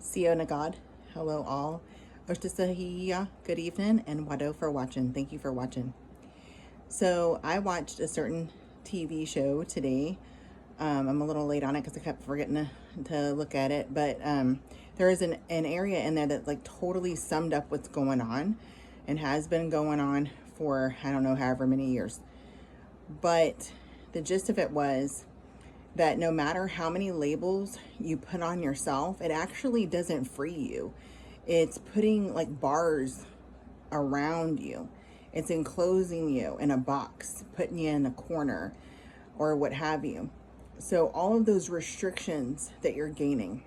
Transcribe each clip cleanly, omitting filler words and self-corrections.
Sio Nagad. Hello all. Oshtasahiya. Good evening and wado for watching. Thank you for watching. So I watched a certain TV show today. I'm a little late on it because I kept forgetting to look at it. But there is an area in there that like totally summed up what's going on and has been going on for, I don't know, however many years. But the gist of it was that no matter how many labels you put on yourself, it actually doesn't free you. It's putting like bars around you. It's enclosing you in a box, putting you in a corner or what have you. So all of those restrictions that you're gaining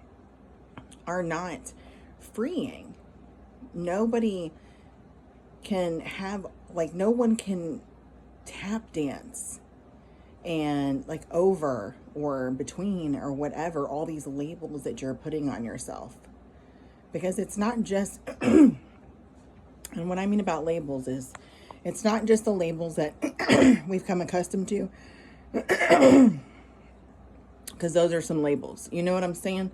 are not freeing. Nobody can have, like, no one can tap dance and like over or between or whatever all these labels that you're putting on yourself, because it's not just and what I mean about labels is it's not just the labels that we've come accustomed to, because those are some labels, you know what I'm saying,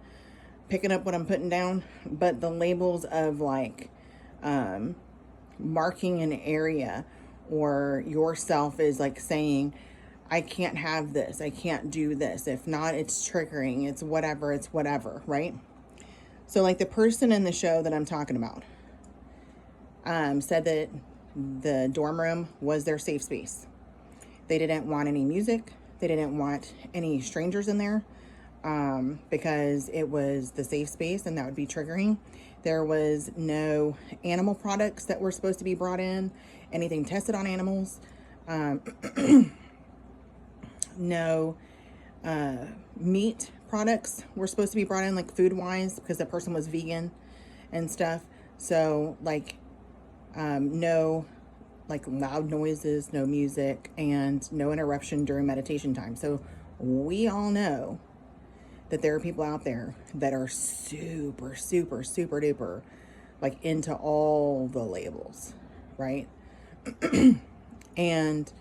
picking up what I'm putting down, but the labels of like marking an area or yourself is like saying, I can't have this, I can't do this. If not, it's triggering, it's whatever, right? So like the person in the show that I'm talking about said that the dorm room was their safe space. They didn't want any music. They didn't want any strangers in there because it was the safe space and that would be triggering. There was no animal products that were supposed to be brought in, anything tested on animals. No meat products were supposed to be brought in, like food wise, because the person was vegan and stuff. So like no like loud noises, no music, and no interruption during meditation time. So we all know that there are people out there that are super duper like into all the labels, right? And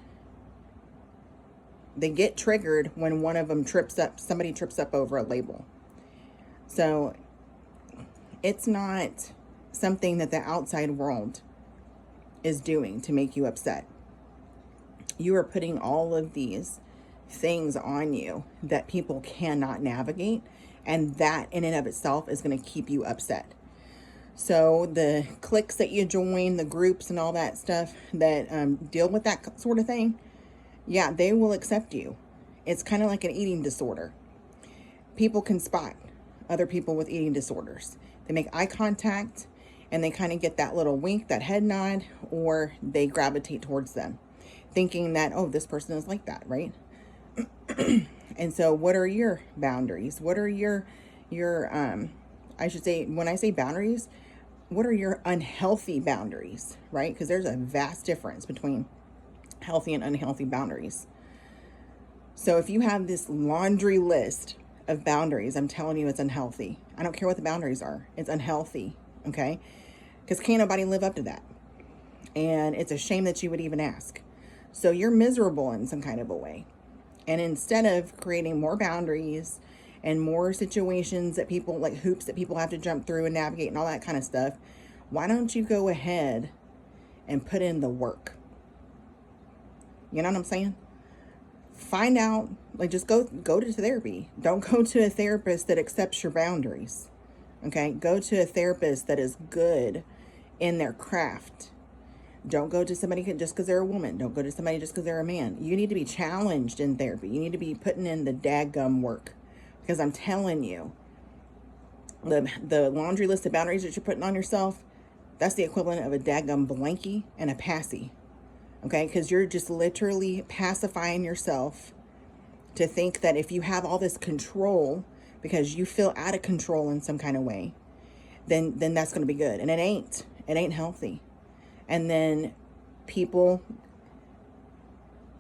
they get triggered when one of them somebody trips up over a label. So it's not something that the outside world is doing to make you upset. You are putting all of these things on you that people cannot navigate, and that in and of itself is going to keep you upset. So the cliques that you join, the groups and all that stuff that deal with that sort of thing, yeah, they will accept you. It's kind of like an eating disorder. People can spot other people with eating disorders. They make eye contact and they kind of get that little wink, that head nod, or they gravitate towards them, thinking that, oh, this person is like that, right? And so what are your boundaries? What are your I should say, when I say boundaries, what are your unhealthy boundaries, right? Because there's a vast difference between healthy and unhealthy boundaries. So if you have this laundry list of boundaries, I'm telling you it's unhealthy. I don't care what the boundaries are. It's unhealthy, okay? Because can't nobody live up to that. And it's a shame that you would even ask. So you're miserable in some kind of a way. And instead of creating more boundaries and more situations that people, like hoops that people have to jump through and navigate and all that kind of stuff, why don't you go ahead and put in the work? You know what I'm saying? Find out, like, just go to therapy. Don't go to a therapist that accepts your boundaries. Okay? Go to a therapist that is good in their craft. Don't go to somebody just because they're a woman. Don't go to somebody just because they're a man. You need to be challenged in therapy. You need to be putting in the daggum work. Because I'm telling you, the laundry list of boundaries that you're putting on yourself, that's the equivalent of a daggum blankie and a passy. Okay, because you're just literally pacifying yourself to think that if you have all this control because you feel out of control in some kind of way, then that's going to be good. And it ain't healthy. And then people,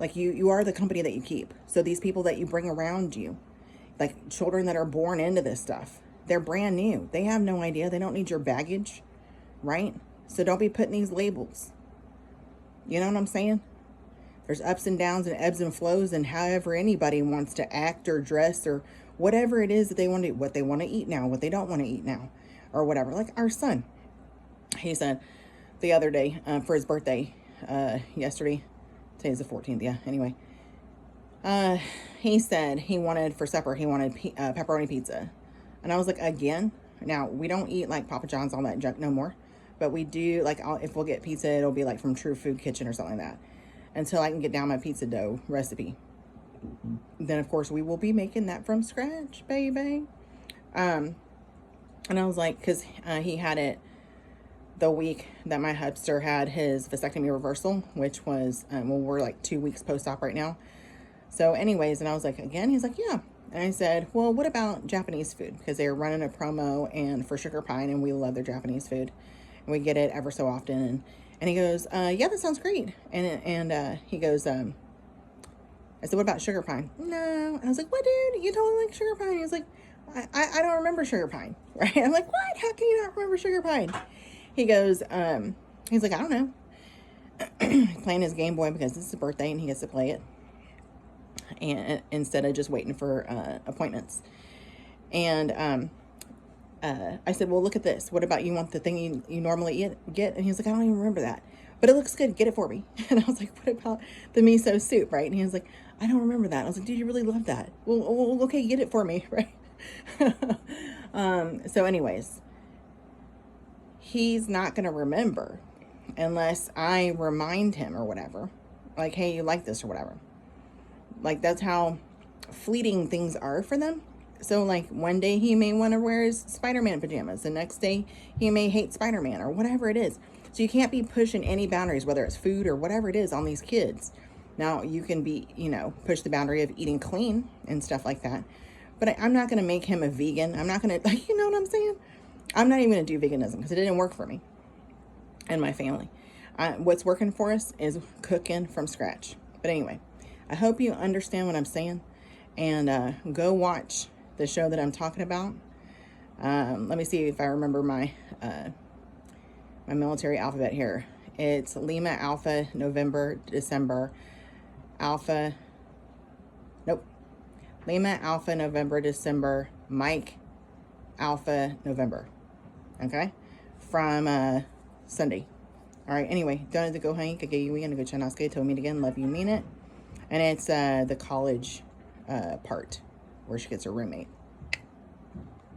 like you are the company that you keep. So these people that you bring around you, like children that are born into this stuff, they're brand new. They have no idea. They don't need your baggage, right? So don't be putting these labels. You know what I'm saying? There's ups and downs and ebbs and flows, and however anybody wants to act or dress or whatever it is that they want to, what they want to eat now, what they don't want to eat now. or whatever. Like our son, he said the other day, for his birthday, yesterday, today's the 14th, yeah, anyway, he said he wanted, for supper, he wanted pepperoni pizza. And I was like, again? Now, we don't eat like Papa John's, all that junk no more. But we do, like, if we'll get pizza, it'll be like from True Food Kitchen or something like that. Until I can get down my pizza dough recipe. Then, of course, we will be making that from scratch, baby. And I was like, because he had it the week that my hubster had his vasectomy reversal, which was, well, we're like 2 weeks post-op right now. So anyways, and I was like, again? He's like, yeah. And I said, well, what about Japanese food? Because they were running a promo and for Sugar Pine, and we love their Japanese food. And we get it ever so often. And he goes, yeah, that sounds great. And he goes, I said, what about Sugar Pine? No. And I was like, what, dude? You totally like Sugar Pine. He was like, I don't remember Sugar Pine. Right? I'm like, what? How can you not remember Sugar Pine? He goes, he's like, I don't know. Playing his Game Boy because it's his birthday and he gets to play it. And instead of just waiting for appointments. And I said, well, look at this. What about, you want the thing you normally get? And he was like, I don't even remember that. But it looks good. Get it for me. And I was like, what about the miso soup, right? And he was like, I don't remember that. I was like, dude, you really love that. Well, okay, get it for me, right? So anyways, he's not going to remember unless I remind him or whatever. Like, hey, you like this or whatever. Like, that's how fleeting things are for them. So, like, one day he may want to wear his Spider-Man pajamas. The next day he may hate Spider-Man or whatever it is. So you can't be pushing any boundaries, whether it's food or whatever it is, on these kids. Now, you can be, push the boundary of eating clean and stuff like that. But I'm not going to make him a vegan. I'm not going to, like, you know what I'm saying? I'm not even going to do veganism because it didn't work for me and my family. What's working for us is cooking from scratch. But anyway, I hope you understand what I'm saying. And go watch the show that I'm talking about. Let me see if I remember my my military alphabet here. It's Lima, Alpha, November, December, Alpha. Nope. Lima, Alpha, November, December, Mike, Alpha, November. Okay? From Sunday. All right. Anyway, don't go hang. Kagayui and go chanaske. Told me again. Love you, mean it. And it's the college part where she gets her roommate.